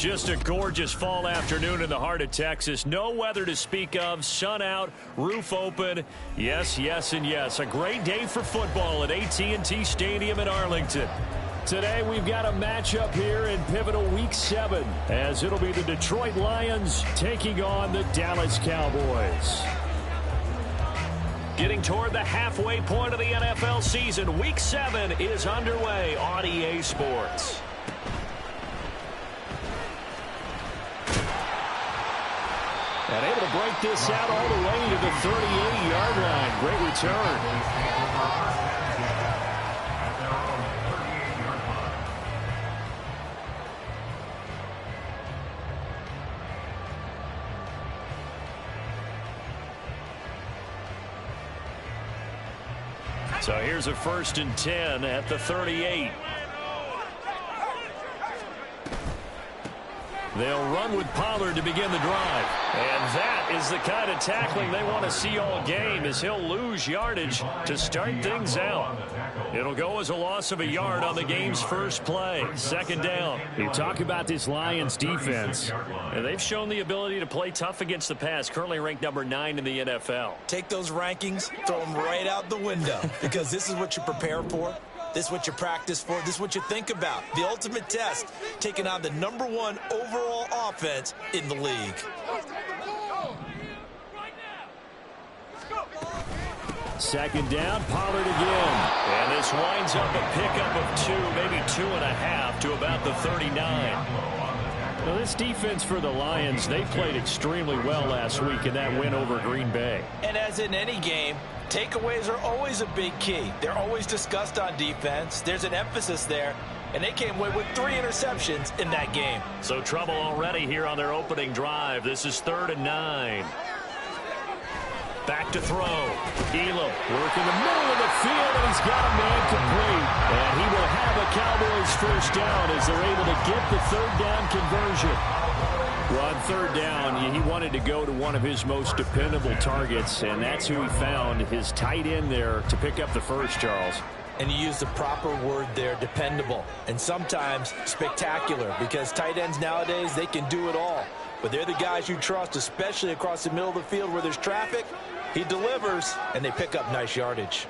Just a gorgeous fall afternoon in the heart of Texas. No weather to speak of. Sun out, roof open. Yes, yes, and yes. A great day for football at AT&T Stadium in Arlington. Today we've got a matchup here in pivotal Week 7 as it'll be the Detroit Lions taking on the Dallas Cowboys. Getting toward the halfway point of the NFL season, Week 7 is underway on EA Sports. And able to break this out all the way to the 38-yard line. Great return. So here's a 1st and 10 at the 38. They'll run with Pollard to begin the drive. And that is the kind of tackling they want to see all game as he'll lose yardage to start things out. It'll go as a loss of a yard on the game's first play. 2nd down. You talk about this Lions defense. And they've shown the ability to play tough against the pass. Currently ranked number 9 in the NFL. Take those rankings, throw them right out the window. Because this is what you prepare for. This is what you practice for. This is what you think about. The ultimate test, taking on the #1 overall offense in the league. Second down, Pollard again. And this winds up a pickup of 2, maybe 2.5 to about the 39. Now this defense for the Lions, they played extremely well last week in that win over Green Bay. And as in any game, takeaways are always a big key. They're always discussed on defense. There's an emphasis there. And they came away with 3 interceptions in that game. So trouble already here on their opening drive. This is 3rd and 9. Back to throw. Elam working the middle of the field, and he's got a man complete. And he will have a Cowboys first down as they're able to get the 3rd down conversion. Well, on 3rd down, he wanted to go to one of his most dependable targets, and that's who he found, his tight end there, to pick up the first, Charles. And you use the proper word there, dependable, and sometimes spectacular, because tight ends nowadays, they can do it all. But they're the guys you trust, especially across the middle of the field where there's traffic. He delivers, and they pick up nice yardage.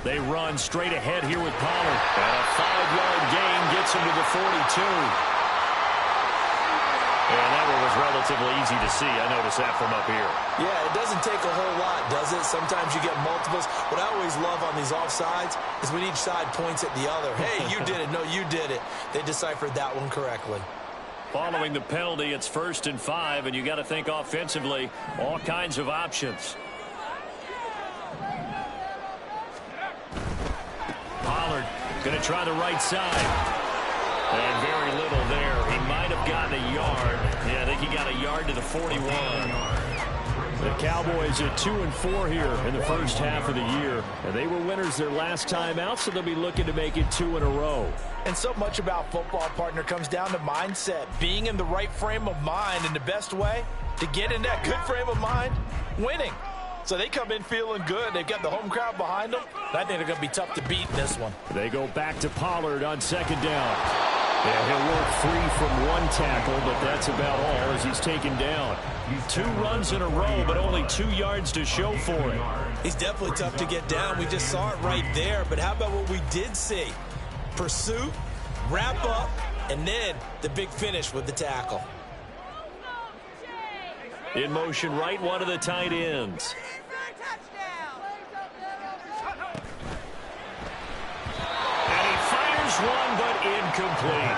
They run straight ahead here with Pollard. And a 5-yard gain gets him to the 42. And that one was relatively easy to see. I noticed that from up here. Yeah, it doesn't take a whole lot, does it? Sometimes you get multiples. What I always love on these offsides is when each side points at the other. Hey, you did it. No, you did it. They deciphered that one correctly. Following the penalty, it's 1st and 5, and you got to think offensively, all kinds of options. Pollard going to try the right side. And very little there. He might have gotten a yard. Yeah, I think he got a yard to the 41. The Cowboys are 2-4 here in the first half of the year. And they were winners their last time out, so they'll be looking to make it 2 in a row. And so much about football, partner, comes down to mindset. Being in the right frame of mind, and the best way to get in that good frame of mind, winning. So they come in feeling good. They've got the home crowd behind them. I think they're going to be tough to beat in this one. They go back to Pollard on 2nd down. Yeah, he'll work free from one tackle, but that's about all as he's taken down. 2 runs in a row, but only 2 yards to show for it. He's definitely tough to get down. We just saw it right there. But how about what we did see? Pursuit, wrap up, and then the big finish with the tackle. In motion right, one of the tight ends. And he fires one, but incomplete.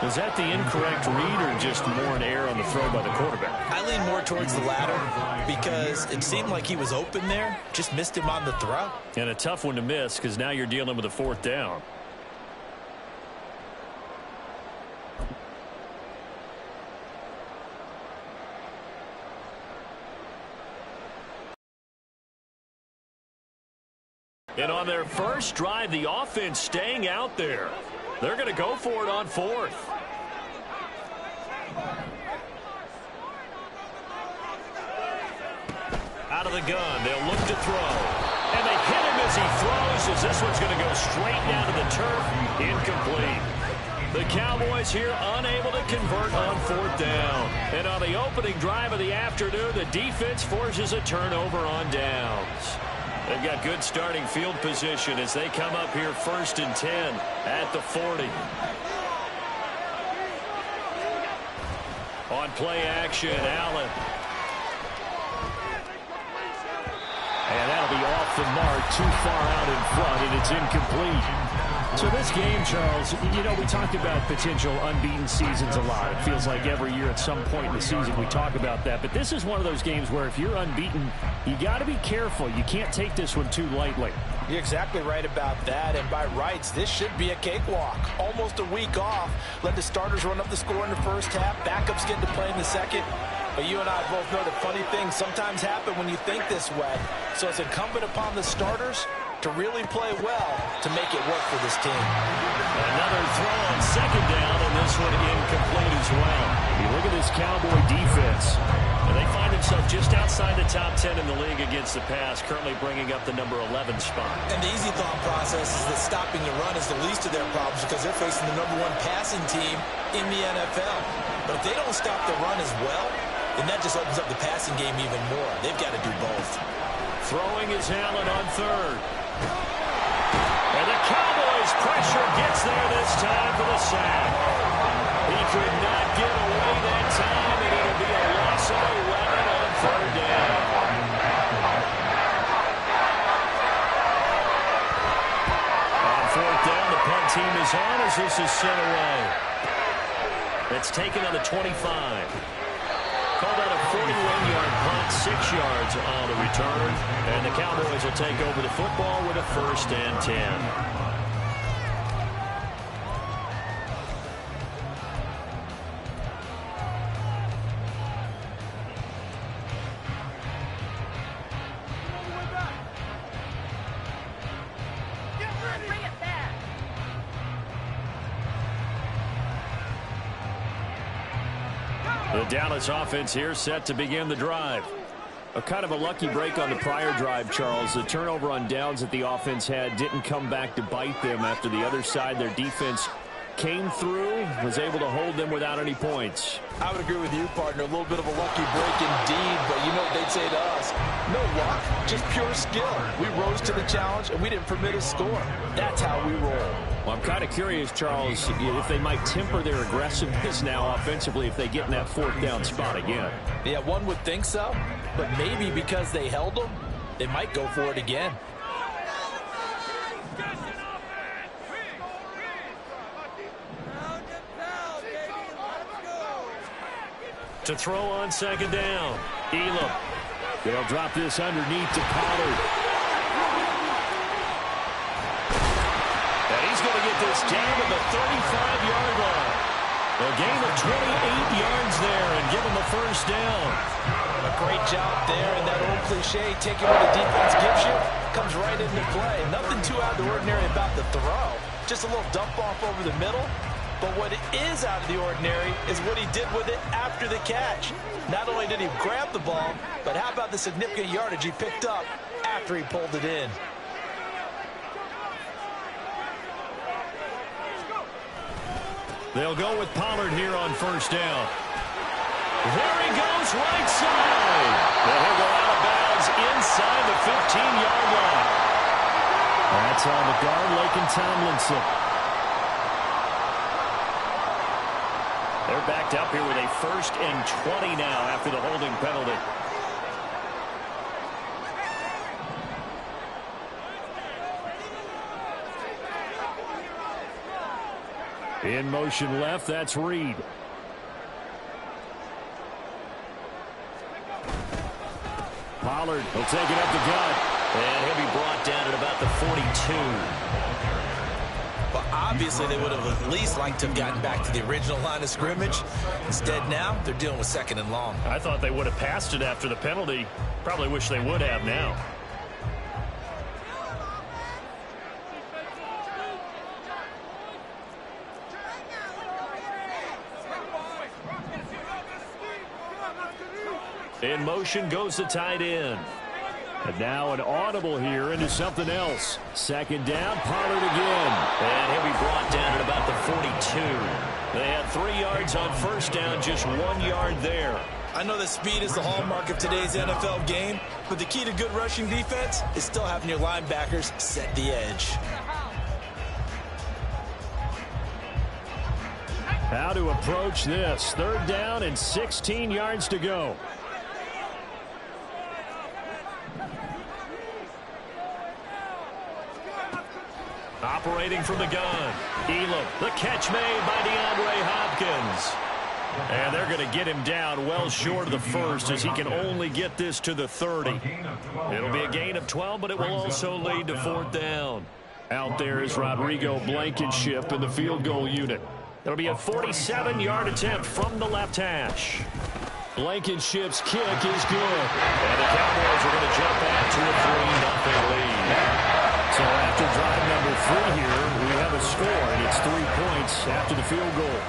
Was that the incorrect read or just more an error on the throw by the quarterback? I lean more towards the latter because it seemed like he was open there. Just missed him on the throw. And a tough one to miss because now you're dealing with a 4th down. And on their first drive, the offense staying out there. They're going to go for it on 4th. Out of the gun. They'll look to throw. And they hit him as he throws, as this one's going to go straight down to the turf. Incomplete. The Cowboys here unable to convert on 4th down. And on the opening drive of the afternoon, the defense forces a turnover on downs. They've got good starting field position as they come up here 1st and 10 at the 40. On play action, Allen. And that'll be off the mark, too far out in front, and it's incomplete. So this game, Charles, you know, we talked about potential unbeaten seasons a lot. It feels like every year at some point in the season we talk about that. But this is one of those games where if you're unbeaten, you got to be careful. You can't take this one too lightly. You're exactly right about that. And by rights, this should be a cakewalk. Almost a week off. Let the starters run up the score in the first half. Backups get to play in the second. But you and I both know that funny things sometimes happen when you think this way. So it's incumbent upon the starters to really play well to make it work for this team. Another throw on 2nd down, and this one incomplete as well. You look at this Cowboy defense. And they find themselves just outside the top 10 in the league against the pass, currently bringing up the number 11 spot. And the easy thought process is that stopping the run is the least of their problems because they're facing the #1 passing team in the NFL. But if they don't stop the run as well, then that just opens up the passing game even more. They've got to do both. Throwing is Allen on 3rd. And the Cowboys' pressure gets there this time for the sack. He could not get away that time, and it'll be a loss of 11 on 3rd down. On 4th down, the punt team is on as this is sent away. It's taken on the 25. Called out a 41-yard punt, 6 yards on the return. And the Cowboys will take over the football with a 1st and 10. The Dallas offense here set to begin the drive. A kind of a lucky break on the prior drive, Charles. The turnover on downs that the offense had didn't come back to bite them after the other side. Their defense came through, was able to hold them without any points. I would agree with you, partner. A little bit of a lucky break indeed, but you know what they'd say to us. No luck, just pure skill. We rose to the challenge, and we didn't permit a score. That's how we roll. Well, I'm kind of curious, Charles, if they might temper their aggressiveness now offensively if they get in that 4th down spot again. Yeah, one would think so, but maybe because they held them, they might go for it again. To throw on 2nd down, Elam. They'll drop this underneath to Pollard. And he's going to get this down to the 35-yard line. A gain of 28 yards there and give him the 1st down. A great job there, and that old cliche, taking what the defense gives you, comes right into play. Nothing too out of the ordinary about the throw. Just a little dump off over the middle. But what is out of the ordinary is what he did with it after the catch. Not only did he grab the ball, but how about the significant yardage he picked up after he pulled it in. They'll go with Pollard here on 1st down. There he goes, right side. And he'll go out of bounds inside the 15-yard line. That's on the guard, Laken Tomlinson. They're backed up here with a 1st and 20 now after the holding penalty. In motion left, that's Reed. Pollard will take it up the gut. And he'll be brought down at about the 42. But obviously they would have at least liked to have gotten back to the original line of scrimmage. Instead now, they're dealing with 2nd and long. I thought they would have passed it after the penalty. Probably wish they would have now. In motion goes the tight end. And now an audible here into something else. Second down, Pollard again. And he'll be brought down at about the 42. They had 3 yards on first down, just 1 yard there. I know that speed is the hallmark of today's NFL game, but the key to good rushing defense is still having your linebackers set the edge. How to approach this. Third down and 16 yards to go. Operating from the gun. Elam, the catch made by DeAndre Hopkins. And they're going to get him down well short of the first as he can only get this to the 30. It'll be a gain of 12, but it will also lead to 4th down. Out there is Rodrigo Blankenship in the field goal unit. It'll be a 47-yard attempt from the left hash. Blankenship's kick is good. And the Cowboys are going to jump out to a 3-0 lead. So after drive number 3 here, we have a score, and it's 3 points after the field goal.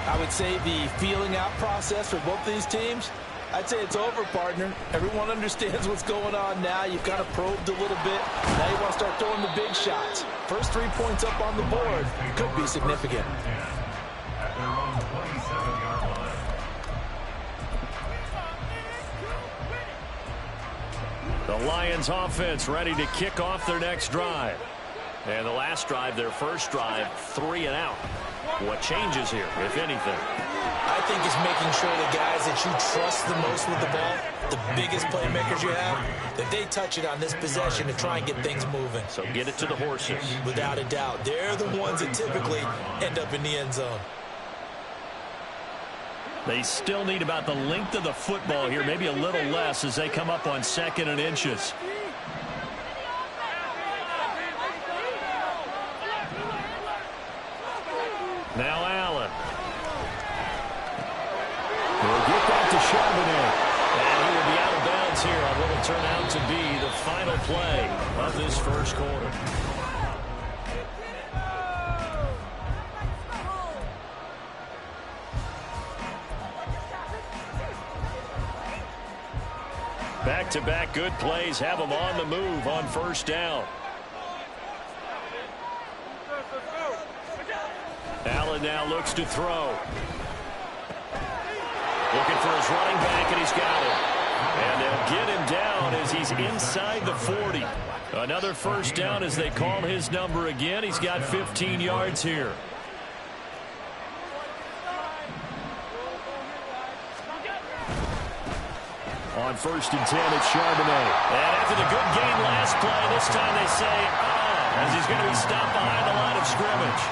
I would say the feeling out process for both these teams, I'd say it's over, partner. Everyone understands what's going on now. You've kind of probed a little bit. Now you want to start throwing the big shots. First 3 points up on the board could be significant. The Lions offense ready to kick off their next drive. And the last drive, their first drive, 3 and out. What changes here, if anything? I think it's making sure the guys that you trust the most with the ball, the biggest playmakers you have, that they touch it on this possession to try and get things moving. So get it to the horses. Without a doubt. They're the ones that typically end up in the end zone. They still need about the length of the football here, maybe a little less as they come up on 2nd and inches. Now Allen. We'll get that to Charbonnet. And he will be out of bounds here on what will turn out to be the final play of this first quarter. Back-to-back good plays have them on the move on first down. Allen now looks to throw. Looking for his running back, and he's got it. And they'll get him down as he's inside the 40. Another first down as they call his number again. He's got 15 yards here. On 1st and 10, it's Charbonnet. And after the good game last play, this time they say, as he's going to be stopped behind the line of scrimmage.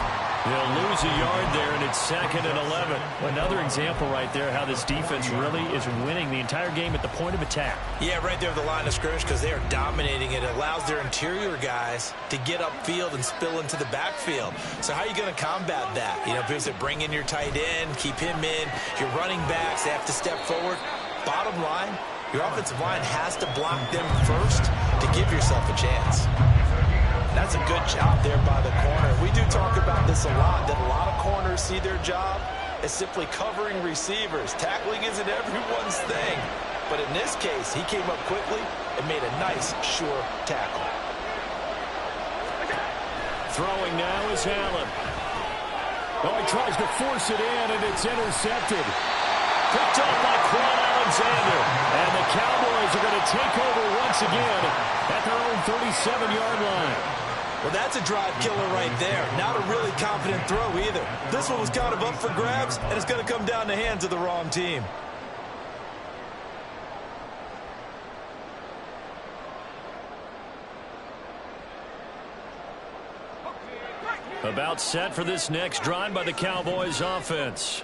They'll lose a yard there, and it's 2nd and 11. Another example right there how this defense really is winning the entire game at the point of attack. Yeah, right there at the line of scrimmage because they are dominating it. It allows their interior guys to get upfield and spill into the backfield. So how are you going to combat that? You know, because they bring in your tight end, keep him in. Your running backs, they have to step forward. Bottom line, your offensive line has to block them first to give yourself a chance. That's a good job there by the corner. We do talk about this a lot, that a lot of corners see their job as simply covering receivers. Tackling isn't everyone's thing. But in this case, he came up quickly and made a nice, sure tackle. Throwing now is Allen. Oh, he tries to force it in, and it's intercepted. Picked up by Quan Alexander. And the Cowboys are going to take over once again at their own 37-yard line. Well, that's a drive killer right there. Not a really confident throw either. This one was kind of up for grabs, and it's going to come down the hands of the wrong team. About set for this next drive by the Cowboys offense.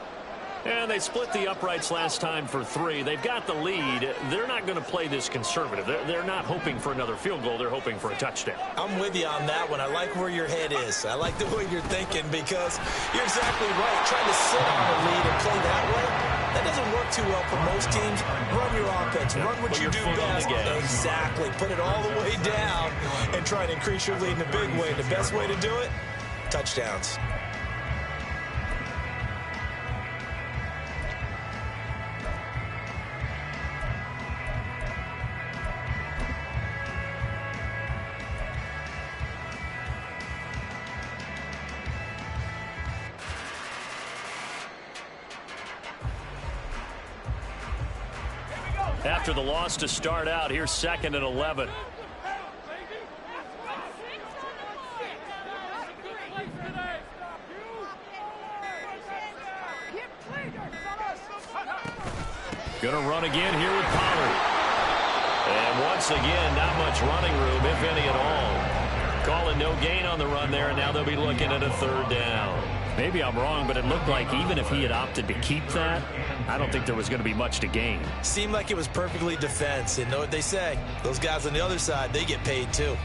And they split the uprights last time for 3. They've got the lead. They're not going to play this conservative. They're not hoping for another field goal. They're hoping for a touchdown. I'm with you on that one. I like where your head is. I like the way you're thinking because you're exactly right. Trying to sit on the lead and play that way, that doesn't work too well for most teams. Run your offense. Run what you do best. Exactly. Put it all the way down and try to increase your lead in a big way. The best way to do it, touchdowns. after the loss to start out. Here's 2nd and 11. Going to run again here with Pollard. And once again, not much running room, if any at all. Calling no gain on the run there, and now they'll be looking at a 3rd down. Maybe I'm wrong, but it looked like even if he had opted to keep that, I don't think there was going to be much to gain. Seemed like it was perfectly defense. And know what they say? Those guys on the other side, they get paid too.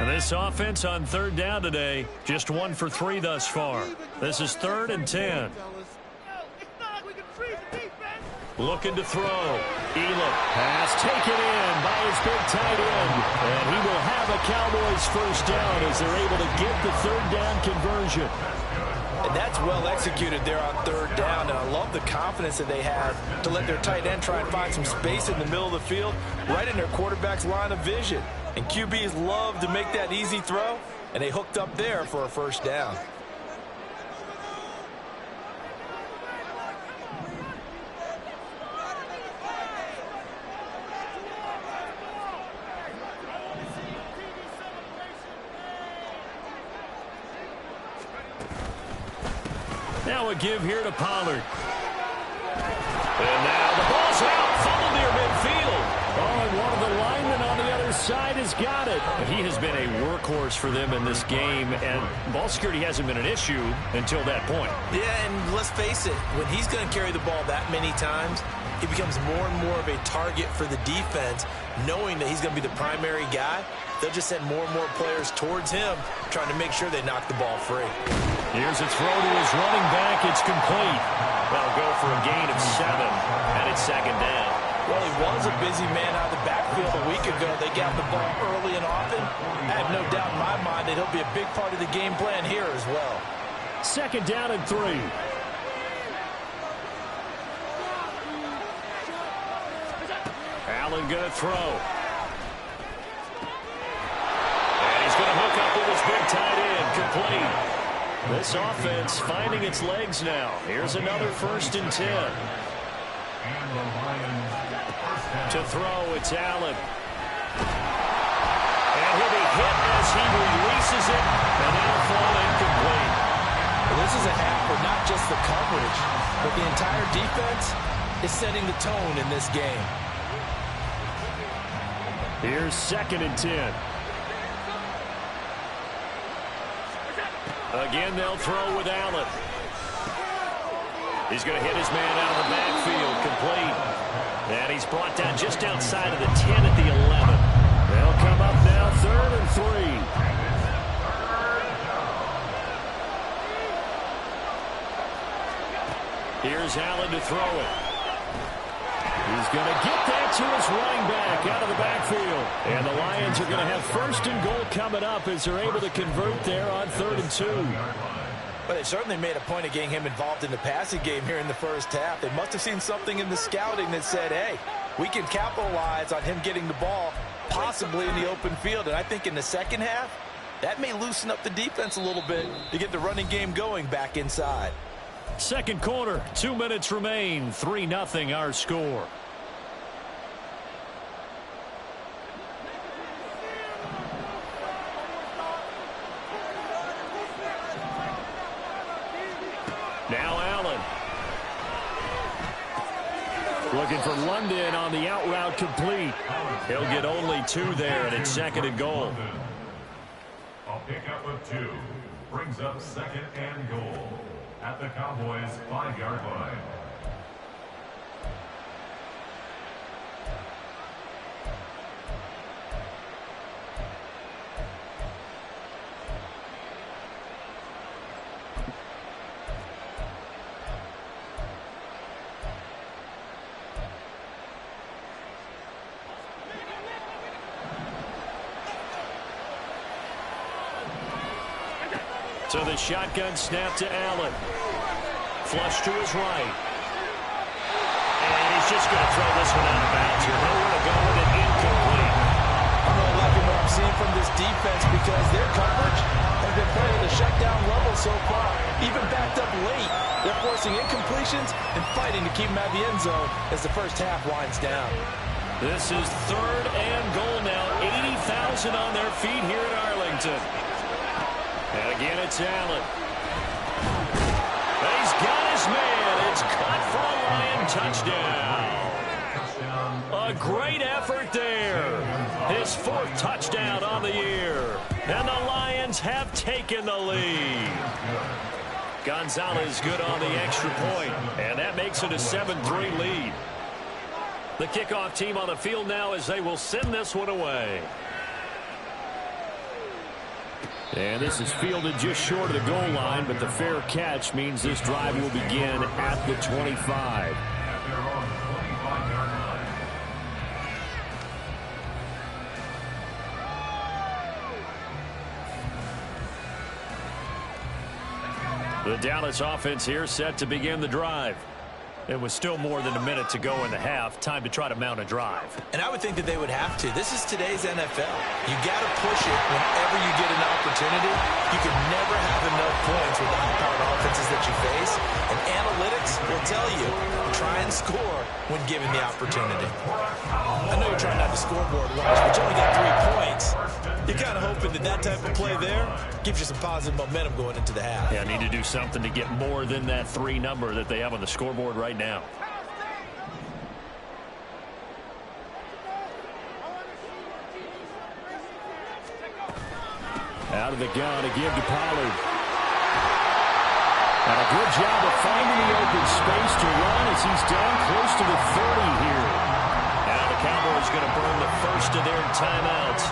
And this offense on 3rd down today, just 1 for 3 thus far. This is 3rd and 10. Looking to throw. Elam. Pass taken in by his big tight end. And he will have a Cowboys 1st down as they're able to get the 3rd down conversion. And that's well executed there on 3rd down. And I love the confidence that they had to let their tight end try and find some space in the middle of the field, right in their quarterback's line of vision. And QBs love to make that easy throw, and they hooked up there for a 1st down. Now a give here to Pollard. And now the ball's out, fumbled near midfield. Oh, and one of the linemen on the other side has got it. He has been a workhorse for them in this game, and ball security hasn't been an issue until that point. Yeah, and let's face it, when he's going to carry the ball that many times, he becomes more and more of a target for the defense, knowing that he's going to be the primary guy. They'll just send more and more players towards him, trying to make sure they knock the ball free. Here's a throw to his running back. It's complete. That'll go for a gain of 7, and it's 2nd down. Well, he was a busy man out of the backfield a week ago. They got the ball early and often. I have no doubt in my mind that he'll be a big part of the game plan here as well. 2nd down and 3. Allen going to throw. And he's going to hook up with his big tight end. Complete. This offense finding its legs now. Here's another 1st and 10. To throw, it's Allen. And he'll be hit as he releases it, and that'll fall incomplete. Well, this is a half for not just the coverage, but the entire defense is setting the tone in this game. Here's 2nd and 10. Again, they'll throw with Allen. He's going to hit his man out of the backfield, complete. And he's brought down just outside of the 10 at the 11. They'll come up now 3rd and 3. Here's Allen to throw it. He's going to get that to his running back out of the backfield. And the Lions are going to have 1st and goal coming up as they're able to convert there on 3rd and 2. But they certainly made a point of getting him involved in the passing game here in the 1st half. They must have seen something in the scouting that said, hey, we can capitalize on him getting the ball possibly in the open field. And I think in the 2nd half, that may loosen up the defense a little bit to get the running game going back inside. 2nd quarter, 2 minutes remain. 3-0 our score. Now Allen. Looking for London on the out route, complete. He'll get only 2 there, and it's 2nd and goal. A pickup of 2 brings up 2nd and goal at the Cowboys' 5-yard line. So the shotgun snap to Allen. Flush to his right. And he's just going to throw this one out of bounds here. Nowhere to go with it, incomplete. I'm not liking what I'm seeing from this defense because their coverage has been playing at a shutdown level so far. Even backed up late, they're forcing incompletions and fighting to keep them out of the end zone as the first half winds down. This is 3rd and goal now. 80,000 on their feet here in Arlington. And again, it's Allen. He's got his man. It's caught for a Lion touchdown. A great effort there. His 4th touchdown on the year. And the Lions have taken the lead. Gonzalez good on the extra point. And that makes it a 7-3 lead. The kickoff team on the field now as they will send this one away. And this is fielded just short of the goal line, but the fair catch means this drive will begin at the 25. The Dallas offense here set to begin the drive. It was still more than a minute to go in the half. Time to try to mount a drive. And I would think that they would have to. This is today's NFL. You got to push it whenever you get an opportunity. You can never have enough points with the high-powered offenses that you face. And analytics will tell you, try and score when given the opportunity. I know you're trying not to scoreboard watch, but you only got 3 points. You're kind of hoping that that type of play there gives you some positive momentum going into the half. Yeah, I need to do something to get more than that 3 number that they have on the scoreboard right now. Out of the gun to give to Pollard. And a good job of finding the open space to run as he's down close to the 30 here. Now the Cowboys going to burn the first of their timeouts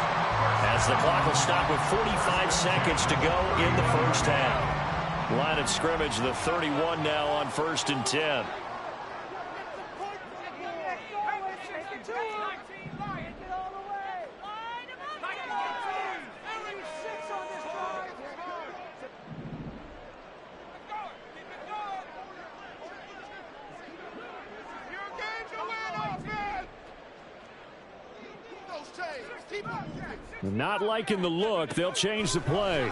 as the clock will stop with 45 seconds to go in the first half. Line of scrimmage, the 31 now on 1st and 10. Not liking the look. They'll change the play.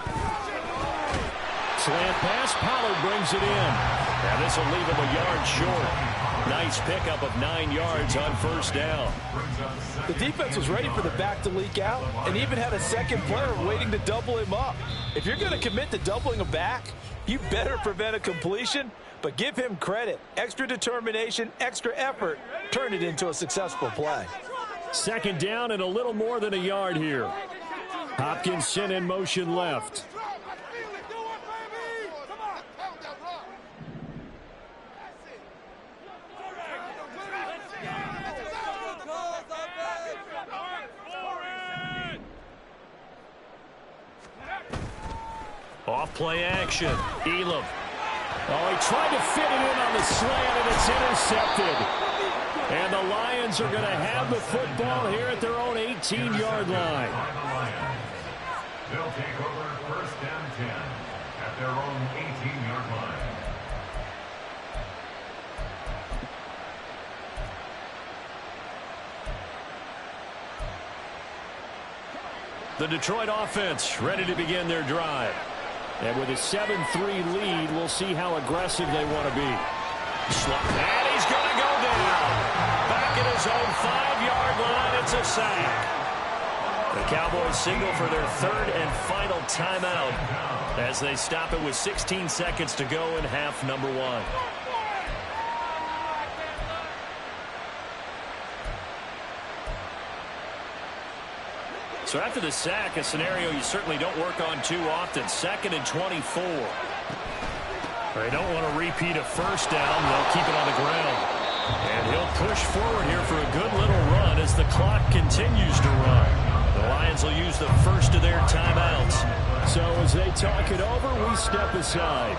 Slant pass. Pollard brings it in. And this will leave him a yard short. Nice pickup of 9 yards on 1st down. The defense was ready for the back to leak out and even had a second player waiting to double him up. If you're going to commit to doubling a back, you better prevent a completion, but give him credit. Extra determination, extra effort, turn it into a successful play. 2nd down and a little more than a yard here. Hopkinson in motion left. Off play action. Elam. Oh, he tried to fit it in on the slant, and it's intercepted. And the Lions are going to have the football here at their own 18-yard line. They'll take over 1st and 10 at their own 18-yard line. The Detroit offense ready to begin their drive. And with a 7-3 lead, we'll see how aggressive they want to be. And he's going to go down. Back at his own 5-yard line, it's a sack. The Cowboys signal for their 3rd and final timeout as they stop it with 16 seconds to go in half number 1. So after the sack, a scenario you certainly don't work on too often. 2nd and 24. They don't want to repeat a 1st down. They'll keep it on the ground. And he'll push forward here for a good little run as the clock continues to run. The Lions will use the first of their timeouts. So as they talk it over, we step aside.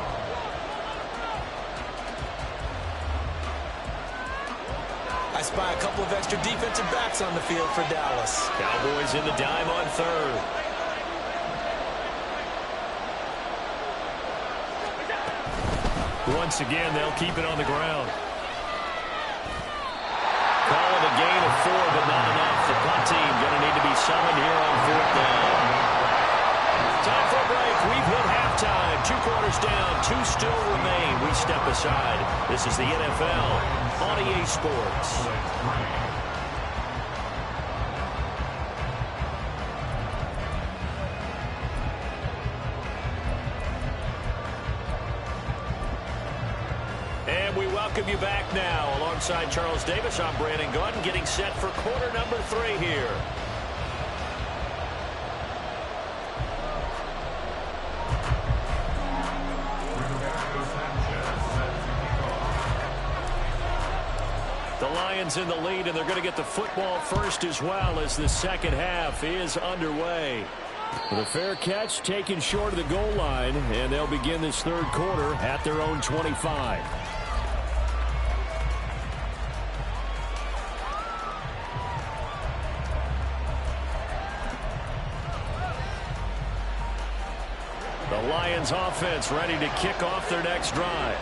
I spy a couple of extra defensive backs on the field for Dallas. Cowboys in the dime on 3rd. Once again, they'll keep it on the ground. Call it a gain of 4, but not enough. The punt team going to need to be summoned here on 4th down. Time for a break. We've hit halftime. 2 quarters down. 2 still remain. We step aside. This is the NFL on EA Sports. And we welcome you back now. Alongside Charles Davis, I'm Brandon Gaudin, getting set for quarter number 3 here. The Lions in the lead, and they're going to get the football first as well as the second half is underway. With a fair catch taken short of the goal line, and they'll begin this third quarter at their own 25. The Lions offense ready to kick off their next drive.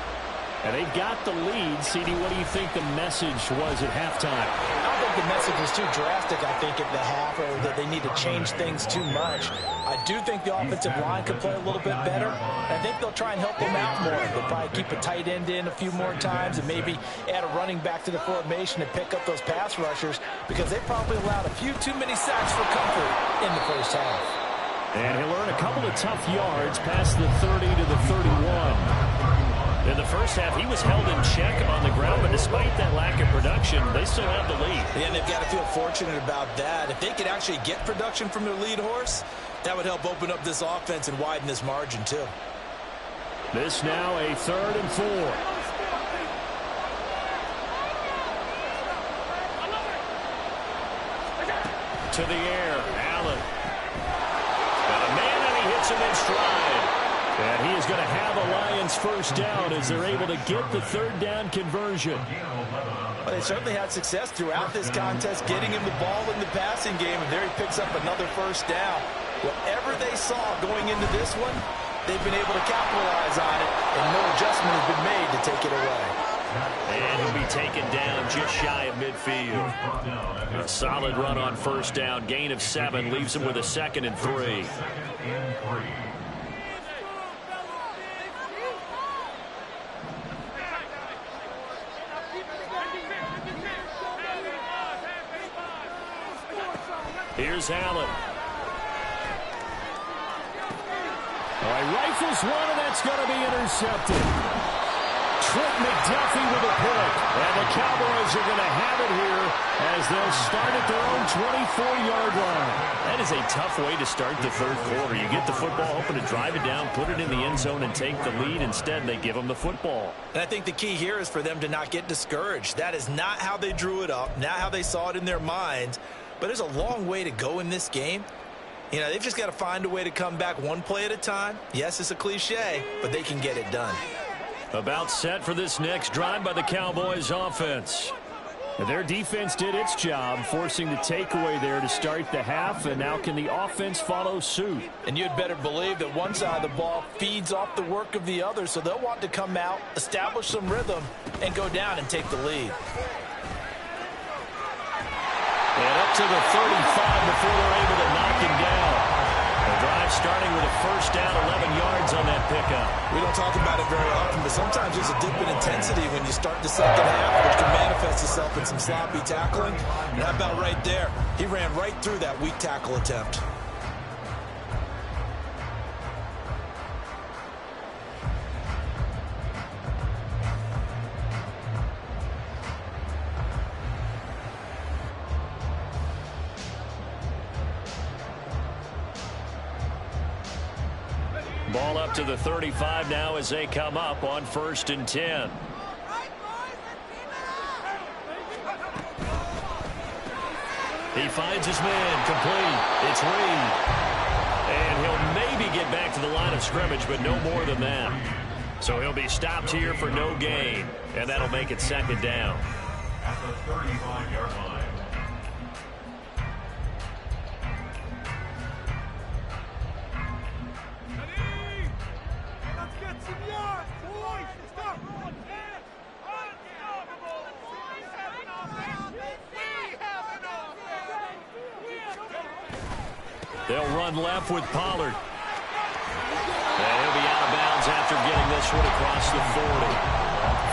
And they've got the lead. CD, what do you think the message was at halftime? I don't think the message was too drastic, I think, at the half, or that they need to change things too much. I do think the offensive line could play a little bit better. I think they'll try and help them out more. They'll probably keep a tight end in a few more times and maybe add a running back to the formation and pick up those pass rushers, because they probably allowed a few too many sacks for comfort in the first half. And he'll earn a couple of tough yards past the 30 to the 31. In the first half, he was held in check on the ground, but despite that lack of production, they still have the lead. Yeah, and they've got to feel fortunate about that. If they could actually get production from their lead horse, that would help open up this offense and widen this margin, too. This now a 3rd and 4. To the air, Allen. Got a man, and he hits him in stride. And he is going to have a Lions first down as they're able to get the 3rd down conversion. Well, they certainly had success throughout this contest, getting him the ball in the passing game, and there he picks up another first down. Whatever they saw going into this one, they've been able to capitalize on it, and no adjustment has been made to take it away. And he'll be taken down just shy of midfield. A solid run on first down. Gain of 7 leaves him with a 2nd and 3. Here's Allen. All right, rifles one, and that's going to be intercepted. Trent McDuffie with a pick. And the Cowboys are going to have it here as they'll start at their own 24-yard line. That is a tough way to start the third quarter. You get the football, hoping to drive it down, put it in the end zone, and take the lead. Instead, they give them the football. And I think the key here is for them to not get discouraged. That is not how they drew it up, not how they saw it in their minds. But there's a long way to go in this game. You know, they've just got to find a way to come back one play at a time. Yes, it's a cliche, but they can get it done. About set for this next drive by the Cowboys offense. Their defense did its job, forcing the takeaway there to start the half, and now can the offense follow suit? And you'd better believe that one side of the ball feeds off the work of the other, so they'll want to come out, establish some rhythm, and go down and take the lead. And up to the 35 before they're able to knock him down. The drive starting with a first down, 11 yards on that pickup. We don't talk about it very often, but sometimes there's a dip in intensity when you start the second half, which can manifest itself in some sloppy tackling. And how about right there? He ran right through that weak tackle attempt. Ball up to the 35 now as they come up on 1st and 10. He finds his man, complete. It's Reed. And he'll maybe get back to the line of scrimmage, but no more than that. So he'll be stopped here for no gain, and that'll make it 2nd down. At the 35-yard line. They'll run left with Pollard. And he'll be out of bounds after getting this one across the 40.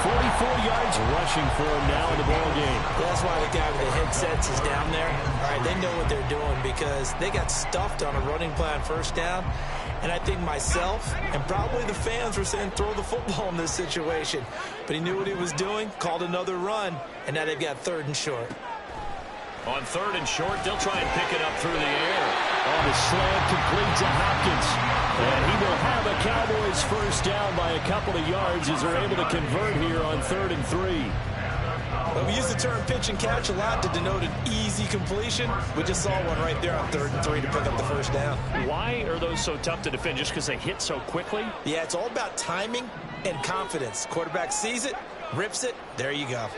44 yards rushing for him now in the ball game. That's why the guy with the headsets is down there. All right, they know what they're doing because they got stuffed on a running play on first down. And I think myself and probably the fans were saying throw the football in this situation. But he knew what he was doing, called another run, and now they've got 3rd and short. On 3rd and short, they'll try and pick it up through the air. On the slant, complete to Hopkins. And he will have a Cowboys first down by a couple of yards as they're able to convert here on 3rd and 3. Well, we use the term pitch and catch a lot to denote an easy completion. We just saw one right there on 3rd and 3 to pick up the first down. Why are those so tough to defend? Just because they hit so quickly? Yeah, it's all about timing and confidence. Quarterback sees it, rips it, there you go.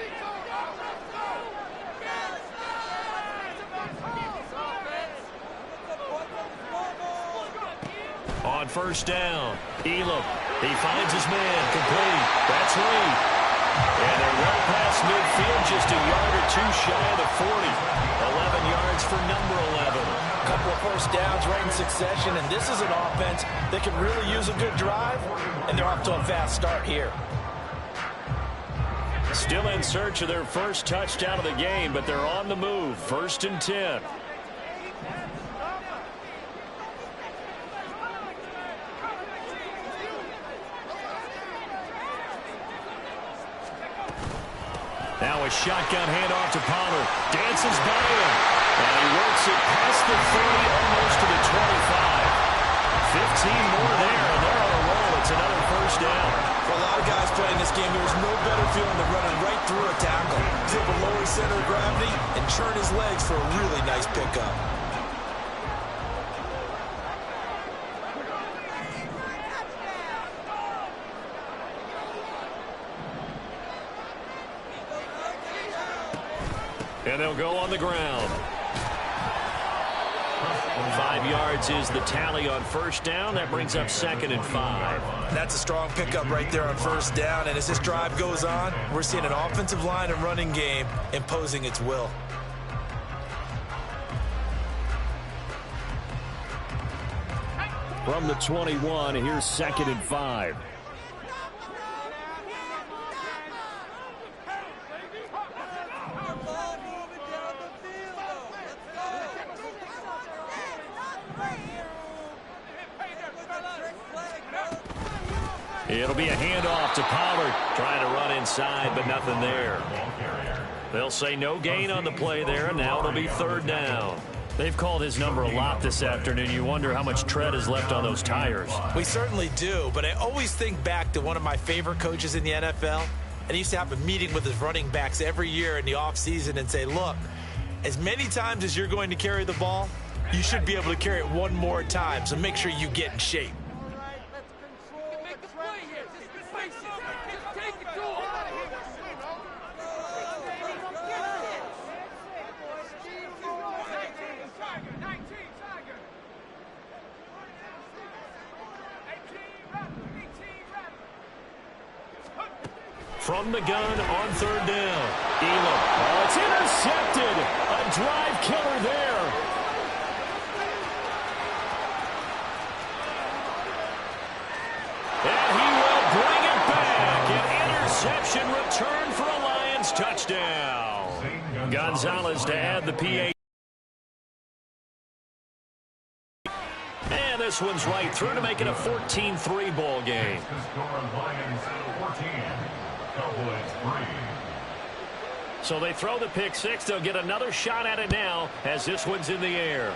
On first down, Elam. He finds his man, complete. That's Lee. And they're right past midfield, just a yard or two shy of the 40. 11 yards for number 11. A couple of first downs right in succession, and this is an offense that can really use a good drive, and they're off to a fast start here. Still in search of their first touchdown of the game, but they're on the move. 1st and 10. Now a shotgun handoff to Pollard. Dances by him. And he works it past the 30, almost to the 25. 15 more there, and they're on a roll. It's another first down. For a lot of guys playing this game, there's no better feeling than running right through a tackle. He's able to lower his center of gravity and churn his legs for a really nice pickup. And they'll go on the ground. 5 yards is the tally on first down. That brings up 2nd and 5. That's a strong pickup right there on first down. And as this drive goes on, we're seeing an offensive line and running game imposing its will. From the 21, here's 2nd and 5. It'll be a handoff to Pollard. Trying to run inside, but nothing there. They'll say no gain on the play there, and now it'll be 3rd down. They've called his number a lot this afternoon. You wonder how much tread is left on those tires. We certainly do, but I always think back to one of my favorite coaches in the NFL, and he used to have a meeting with his running backs every year in the offseason and say, look, as many times as you're going to carry the ball, you should be able to carry it one more time, so make sure you get in shape. From the gun on 3rd down. Elam. Oh, it's intercepted. A drive killer there. And he will bring it back. An interception return for a Lions touchdown. Gonzalez to add the PA. And this one's right through to make it a 14-3 ball game. So they throw the pick six. They'll get another shot at it now as this one's in the air.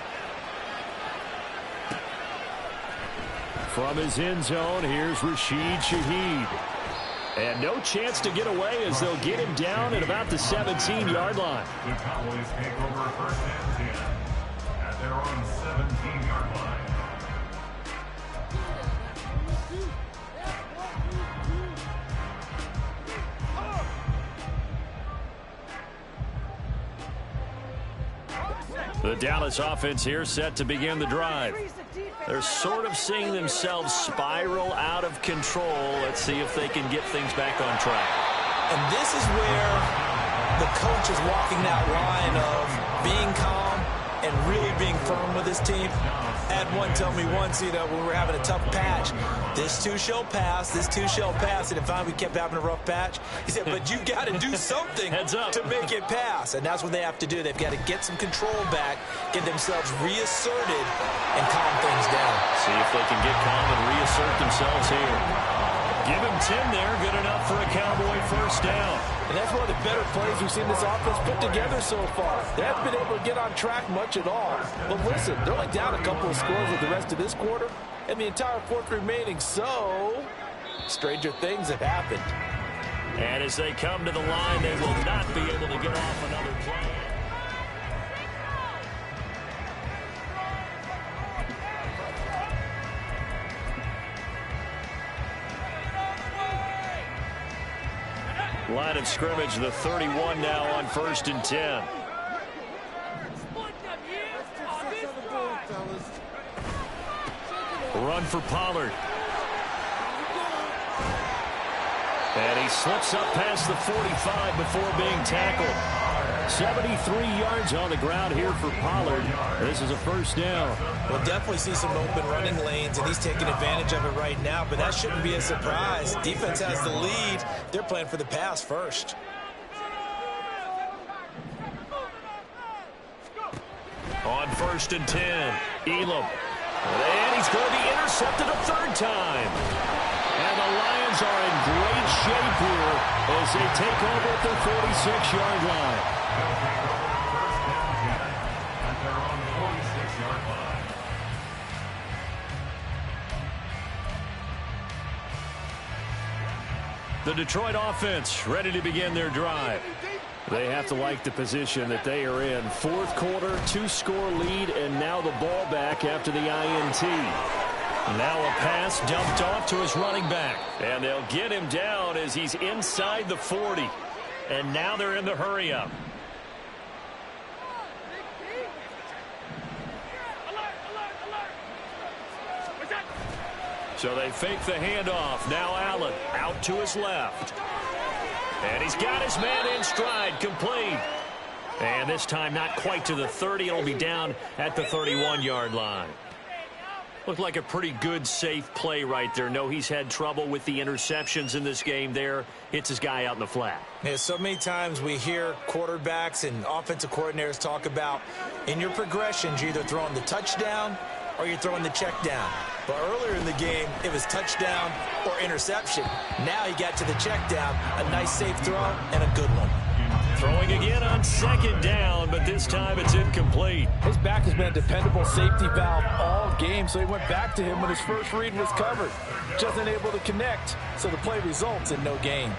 From his end zone, here's Rashid Shaheed. And no chance to get away as they'll get him down at about the 17-yard line. The Cowboys take over 1st and 10 at their own 17-yard line. The Dallas offense here set to begin the drive. They're sort of seeing themselves spiral out of control. Let's see if they can get things back on track. And this is where the coach is walking that line of being calm and really being firm with his team. I had one tell me once, when we were having a tough patch, this too shall pass, this too shall pass. And if we kept having a rough patch, he said, but you got to do something to make it pass. And that's what they have to do. They've got to get some control back, get themselves reasserted, and calm things down. See if they can get calm and reassert themselves here. Give him 10 there, good enough for a Cowboy first down. And that's one of the better plays we've seen this offense put together so far. They haven't been able to get on track much at all. But listen, they're only down a couple of scores with the rest of this quarter and the entire fourth remaining. So, stranger things have happened. And as they come to the line, they will not be able to get off another play. Line of scrimmage, the 31 now on 1st and 10. Run for Pollard. And he slips up past the 45 before being tackled. 73 yards on the ground here for Pollard. This is a first down. We'll definitely see some open running lanes, and he's taking advantage of it right now, but that shouldn't be a surprise. Defense has the lead. They're playing for the pass first. On 1st and 10, Elam. And he's going to be intercepted a third time. And the Lions are in great shape here as they take over at their 46-yard line. The Detroit offense ready to begin their drive. They have to like the position that they are in. Fourth quarter, 2-score lead, and now the ball back after the INT. Now a pass dumped off to his running back. And they'll get him down as he's inside the 40. And now they're in the hurry-up. So they fake the handoff. Now Allen out to his left. And he's got his man in stride, complete. And this time not quite to the 30. It'll be down at the 31-yard line. Looked like a pretty good, safe play right there. No, he's had trouble with the interceptions in this game there. Hits his guy out in the flat. Yeah, so many times we hear quarterbacks and offensive coordinators talk about in your progressions, you're either throwing the touchdown or you're throwing the check down. But earlier in the game, it was touchdown or interception. Now he got to the check down, a nice safe throw, and a good one. Throwing again on 2nd down, but this time it's incomplete. His back has been a dependable safety valve all game, so he went back to him when his first read was covered. Just unable to connect, so the play results in no gain.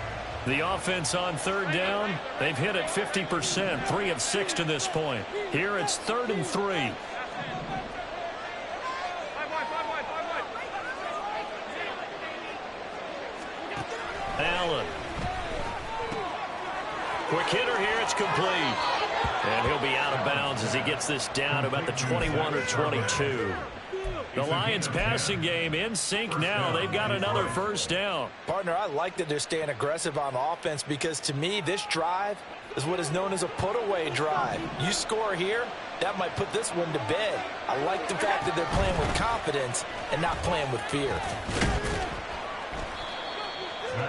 The offense on 3rd down, they've hit it 50%, 3 of 6 to this point. Here it's 3rd and 3. Allen. Quick hitter here, it's complete. And he'll be out of bounds as he gets this down about the 21 or 22. The Lions passing game in sync now. They've got another first down. Partner, I like that they're staying aggressive on offense because to me, this drive is what is known as a put-away drive. You score here, that might put this one to bed. I like the fact that they're playing with confidence and not playing with fear.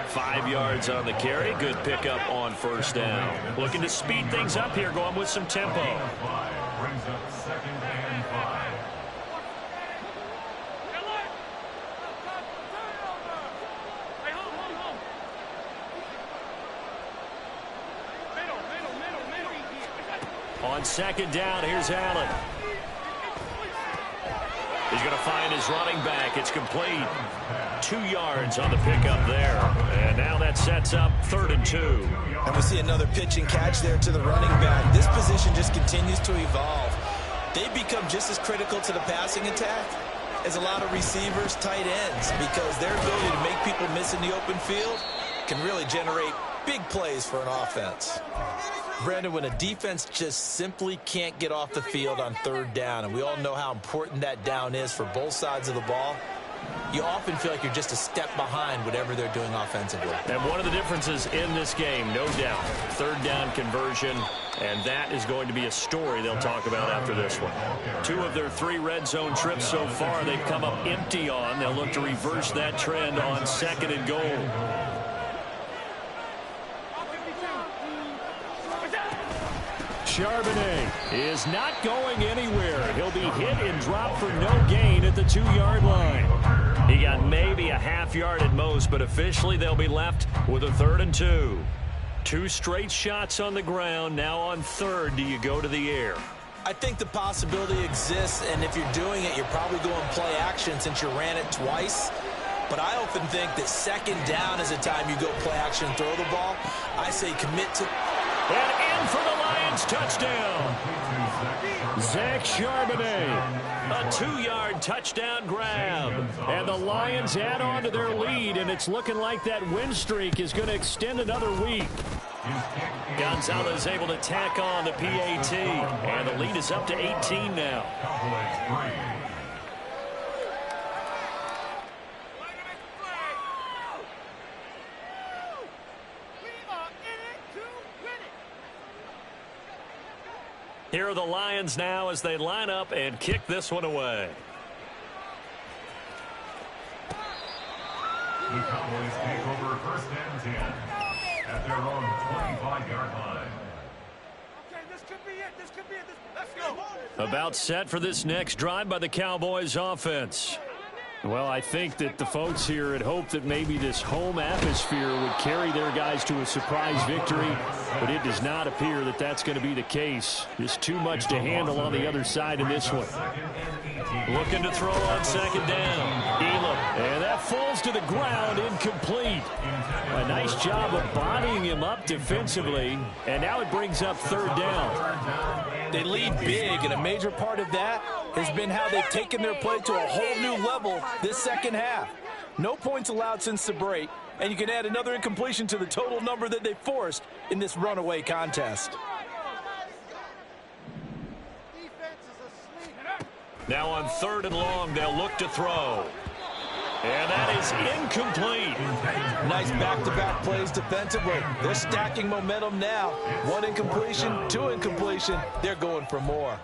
5 yards on the carry. Good pickup on first down. Looking to speed things up here, going with some tempo. Brings up 2nd and 5. On 2nd down, here's Allen. He's going to find his running back. It's complete. 2 yards on the pickup there. And now that sets up 3rd and 2. And we see another pitch and catch there to the running back. This position just continues to evolve. They become just as critical to the passing attack as a lot of receivers, tight ends, because their ability to make people miss in the open field can really generate big plays for an offense. Brandon, when a defense just simply can't get off the field on 3rd down, and we all know how important that down is for both sides of the ball, you often feel like you're just a step behind whatever they're doing offensively. And one of the differences in this game, no doubt, third down conversion, and that is going to be a story they'll talk about after this one. 2 of their 3 red zone trips so far, they've come up empty on. They'll look to reverse that trend on 2nd and goal. Charbonnet is not going anywhere. He'll be hit and dropped for no gain at the 2-yard line. He got maybe a half yard at most, but officially they'll be left with a 3rd and 2. 2 straight shots on the ground. Now on 3rd, do you go to the air? I think the possibility exists, and if you're doing it, you're probably going play action since you ran it twice. But I often think that 2nd down is a time you go play action and throw the ball. I say commit to... And in for the Lions touchdown. Zach Charbonnet. A 2-yard touchdown grab. And the Lions add on to their lead, and it's looking like that win streak is going to extend another week. Gonzalez able to tack on the PAT, and the lead is up to 18 now. Here are the Lions now as they line up and kick this one away. The Cowboys take over 1st and 10 at their own 25-yard line. Okay, this could be it. This could be it. Let's go. About set for this next drive by the Cowboys offense. Well, I think that the folks here had hoped that maybe this home atmosphere would carry their guys to a surprise victory, but it does not appear that that's going to be the case. Just too much to handle on the other side in this one. Looking to throw on 2nd down. Elam. And that falls to the ground, incomplete. A nice job of bodying him up defensively, and now it brings up 3rd down. They lead big, and a major part of that has been how they've taken their play to a whole new level this 2nd half. No points allowed since the break, and you can add another incompletion to the total number that they forced in this runaway contest. Now on 3rd and long, they'll look to throw. And that is incomplete. Nice back-to-back plays defensively. They're stacking momentum now. 1 incompletion, 2 incompletion. They're going for more.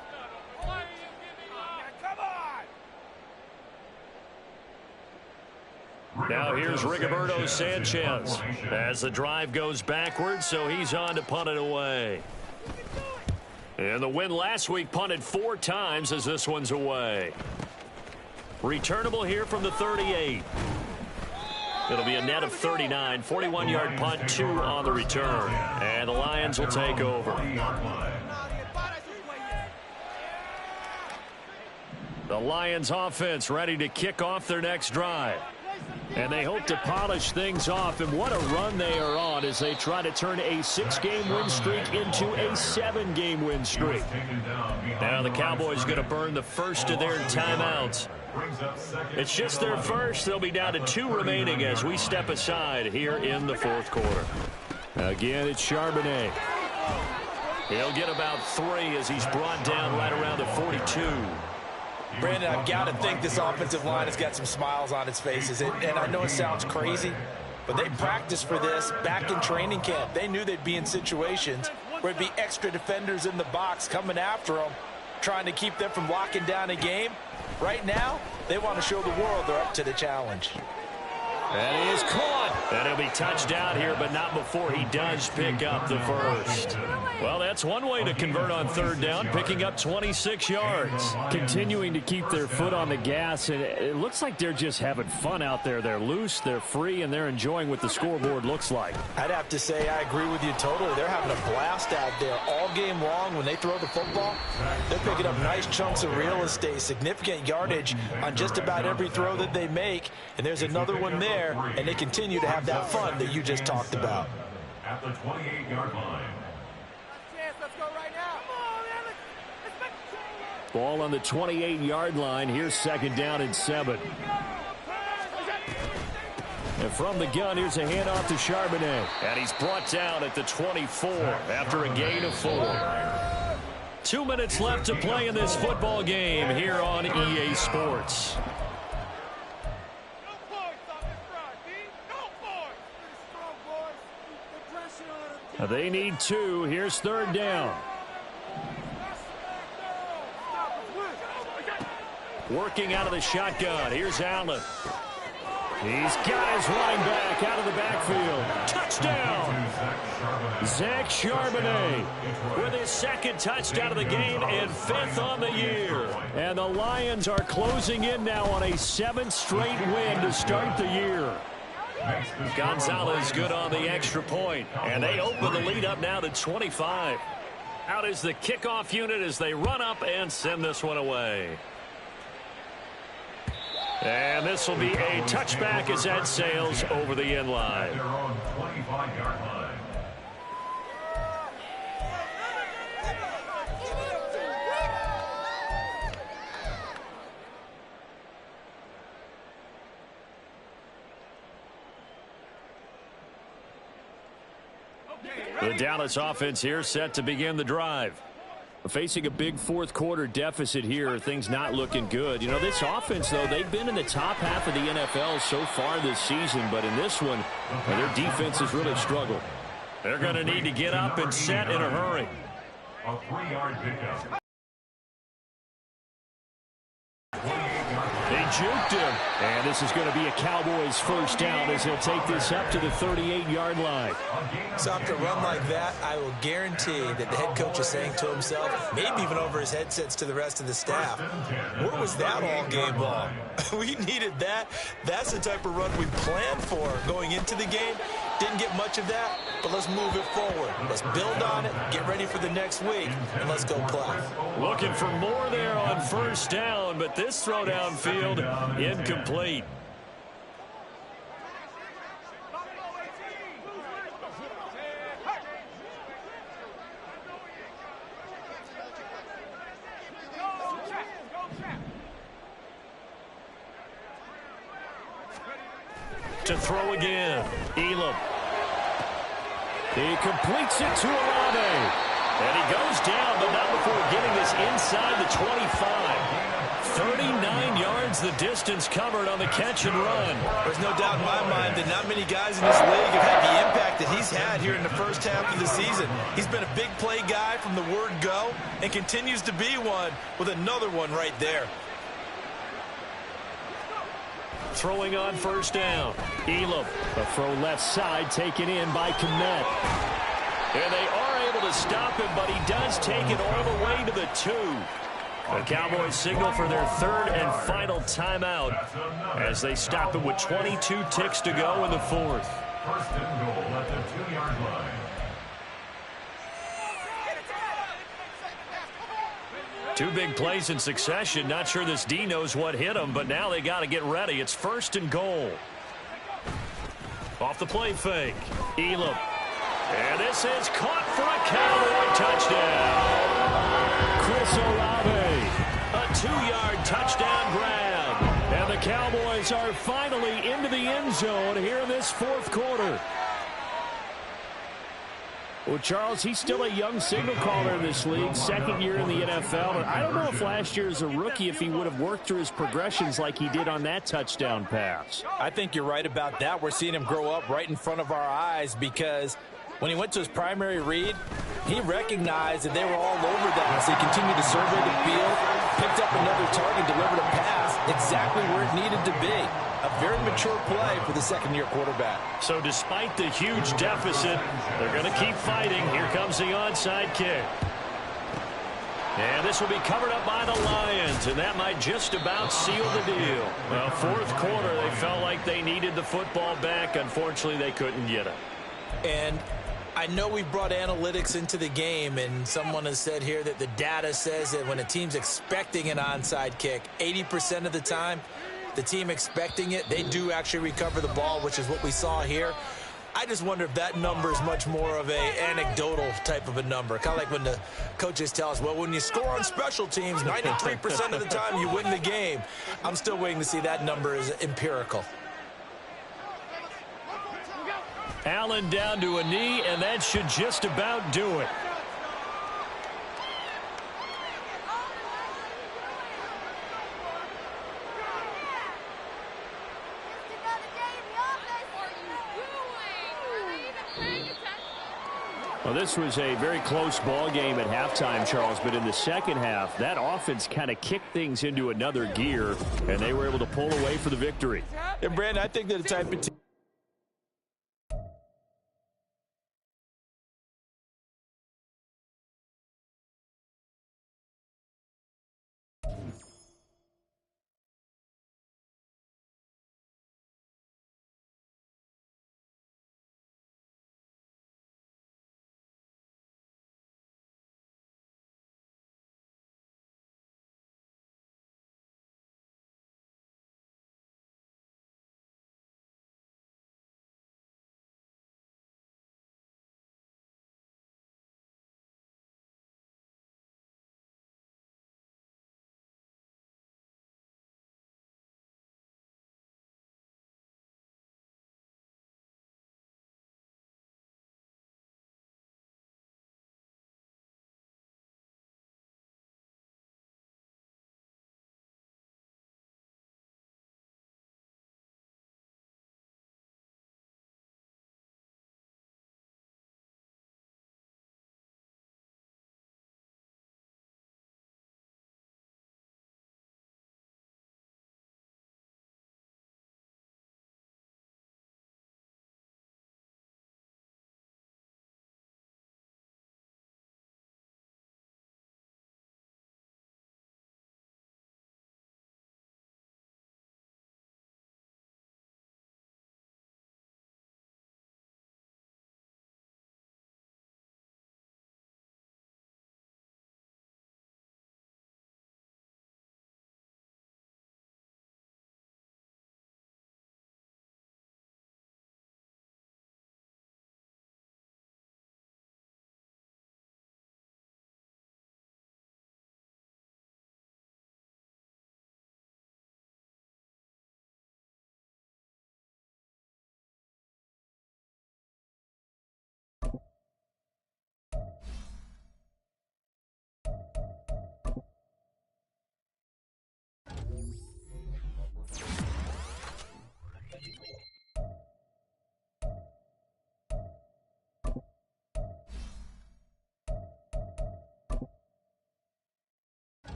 Now here's Rigoberto Sanchez as the drive goes backwards, so he's on to punt it away. And the win last week punted 4 times as this one's away. Returnable here from the 38. It'll be a net of 39, 41-yard punt, 2 on the return. And the Lions will take over. The Lions offense ready to kick off their next drive. And they hope to polish things off, and what a run they are on as they try to turn a 6-game win streak into a 7-game win streak. Now the Cowboys going to burn the first of their timeouts. It's just their first. They'll be down to 2 remaining as we step aside here in the 4th quarter. Again, it's Charbonnet. He'll get about 3 as he's brought down right around the 42. Brandon, I've got to think this offensive line has got some smiles on its faces. And I know it sounds crazy, but they practiced for this back in training camp. They knew they'd be in situations where it'd be extra defenders in the box coming after them, trying to keep them from locking down a game. Right now, they want to show the world they're up to the challenge. And he is caught. And he'll be touched out here, but not before he does pick up the first. Well, that's one way to convert on 3rd down, picking up 26 yards. Continuing to keep their foot on the gas, and it looks like they're just having fun out there. They're loose, they're free, and they're enjoying what the scoreboard looks like. I'd have to say I agree with you totally. They're having a blast out there all game long. When they throw the football, they're picking up nice chunks of real estate, significant yardage on just about every throw that they make. And there's another one there, and they continue to have that fun that you just talked about. At the 28-yard line. Ball on the 28-yard line. Here's 2nd down and 7. And from the gun, here's a handoff to Charbonnet. And he's brought down at the 24 after a gain of 4. 2 minutes left to play in this football game here on EA Sports. They need 2. Here's 3rd down. Working out of the shotgun. Here's Allen. He's got his running back out of the backfield. Touchdown! Zach Charbonnet with his 2nd touchdown of the game and 5th on the year. And the Lions are closing in now on a 7th straight win to start the year. Gonzalez good on the extra point, and they open the lead up now to 25. Out is the kickoff unit as they run up and send this one away. And this will be a touchback as that sails over the end line. The Dallas offense here set to begin the drive. Facing a big 4th quarter deficit here, things not looking good. You know, this offense, though, they've been in the top half of the NFL so far this season, but in this one, their defense has really struggled. They're going to need to get up and set in a hurry. A 3-yard pickup. They juked him, and this is going to be a Cowboys 1st down as he'll take this up to the 38-yard line. So after a run like that, I will guarantee that the head coach is saying to himself, maybe even over his headsets to the rest of the staff, where was that all game long? We needed that. That's the type of run we planned for going into the game. Didn't get much of that, but let's move it forward. Let's build on it, get ready for the next week, and let's go play. Looking for more there on 1st down, but this throw downfield incomplete. To throw again, Elam. He completes it to Olave. And he goes down, but not before getting this inside the 25. 39 yards the distance covered on the catch and run. There's no doubt in my mind that not many guys in this league have had the impact that he's had here in the 1st half of the season. He's been a big play guy from the word go and continues to be one with another one right there. Throwing on 1st down, Elam. A throw left side taken in by Kmet. And they are able to stop him, but he does take it all the way to the 2. The Cowboys signal for their 3rd and final timeout as they stop it with 22 ticks to go in the 4th. 1st and goal at the 2-yard line. Two big plays in succession. Not sure this D knows what hit him, but now they got to get ready. It's 1st and goal. Off the play fake, Elam. And this is caught for a Cowboy touchdown. Chris Olave. A 2-yard touchdown grab. And the Cowboys are finally into the end zone here in this 4th quarter. Well, Charles, he's still a young signal caller in this league, 2nd year in the NFL. But I don't know if last year as a rookie, if he would have worked through his progressions like he did on that touchdown pass. I think you're right about that. We're seeing him grow up right in front of our eyes because when he went to his primary read, he recognized that they were all over that. So he continued to survey the field, picked up another target, delivered a pass exactly where it needed to be. A very mature play for the 2nd-year quarterback. So despite the huge deficit, they're going to keep fighting. Here comes the onside kick. And this will be covered up by the Lions, and that might just about seal the deal. Well, 4th quarter, they felt like they needed the football back. Unfortunately, they couldn't get it. And I know we brought analytics into the game, and someone has said here that the data says that when a team's expecting an onside kick, 80% of the time, the team expecting it, they do actually recover the ball, which is what we saw here. I just wonder if that number is much more of a anecdotal type of a number. Kind of like when the coaches tell us, well, when you score on special teams, 93% of the time you win the game. I'm still waiting to see that number is empirical. Allen down to a knee, and that should just about do it. Well, this was a very close ball game at halftime, Charles, but in the second half, that offense kind of kicked things into another gear, and they were able to pull away for the victory. And, Brandon, I think they're the type of team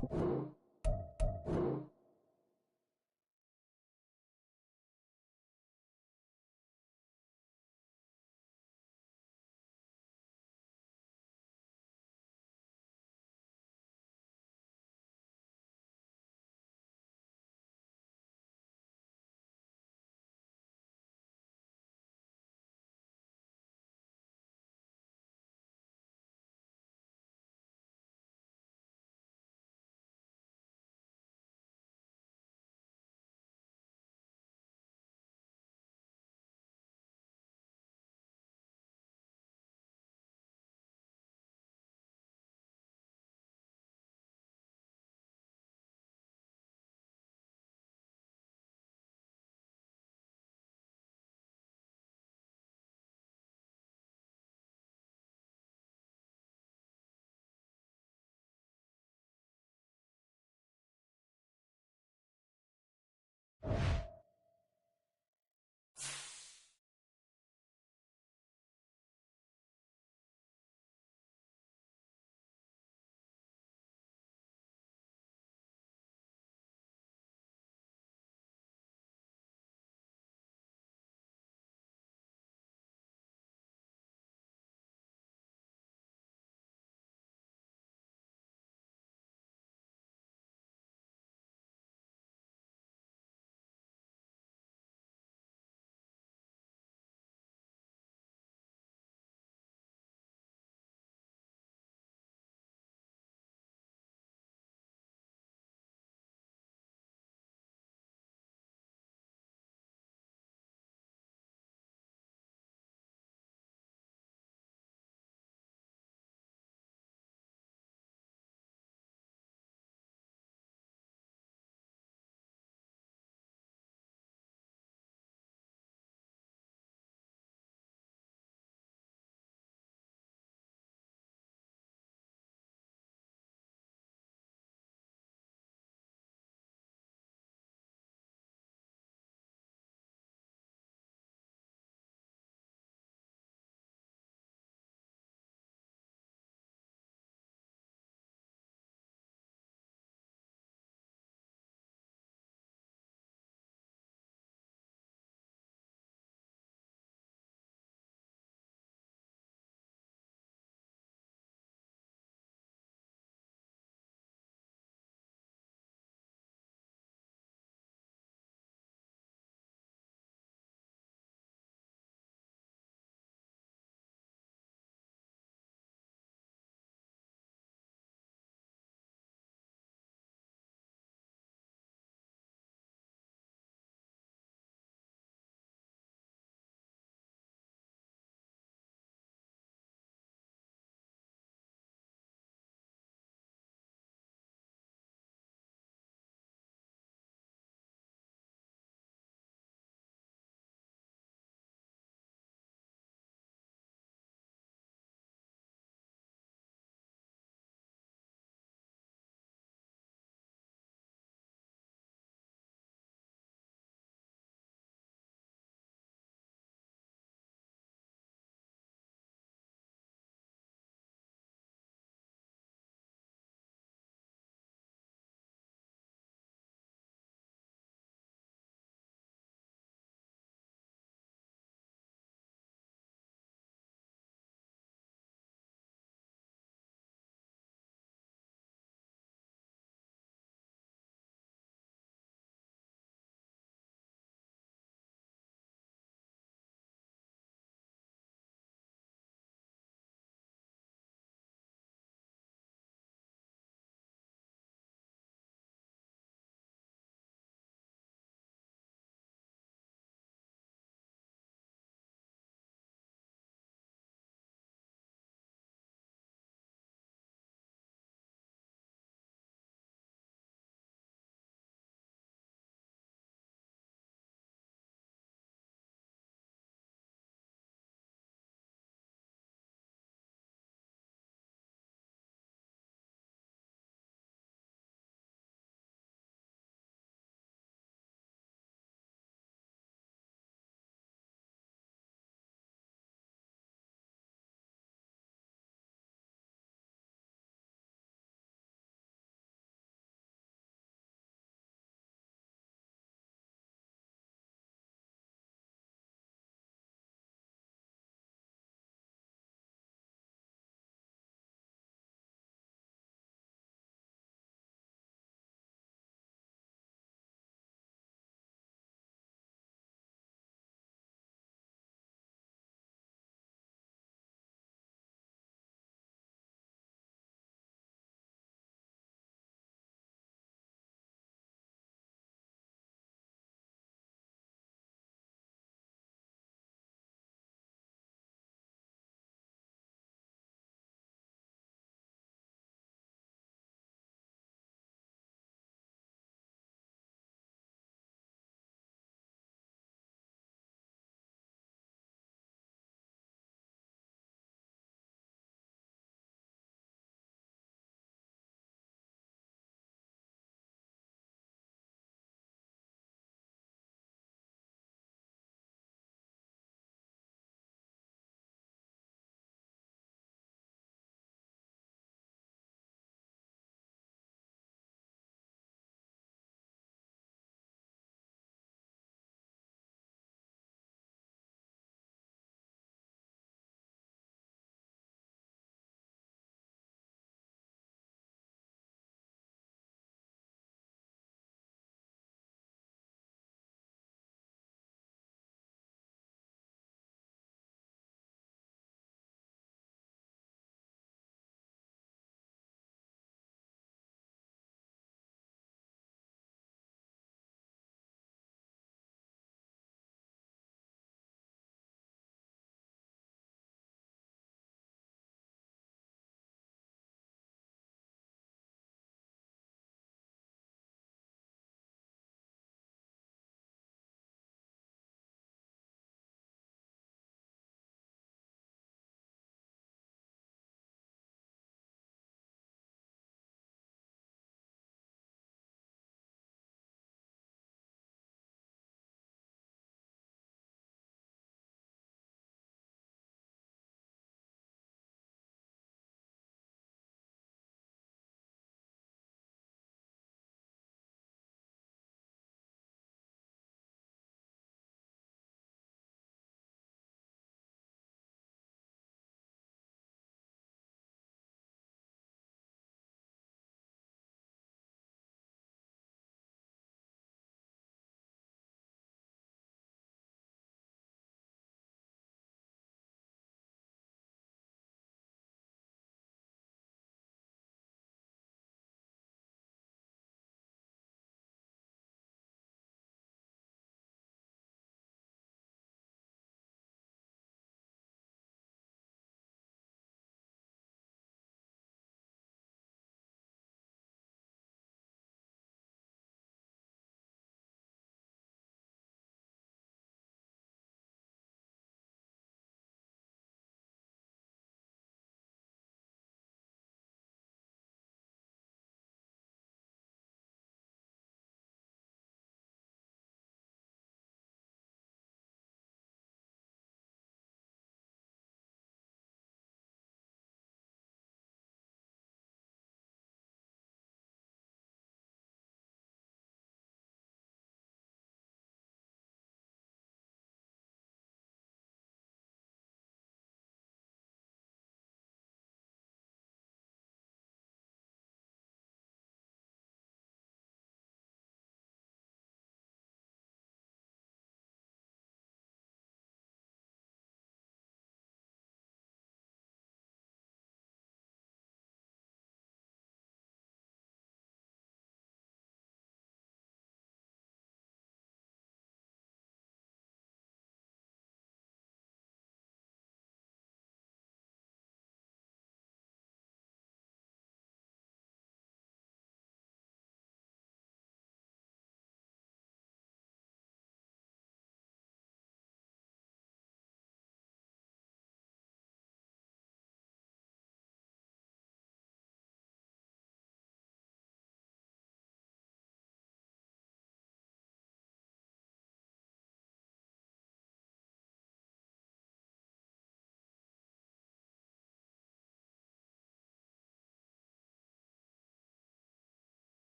down.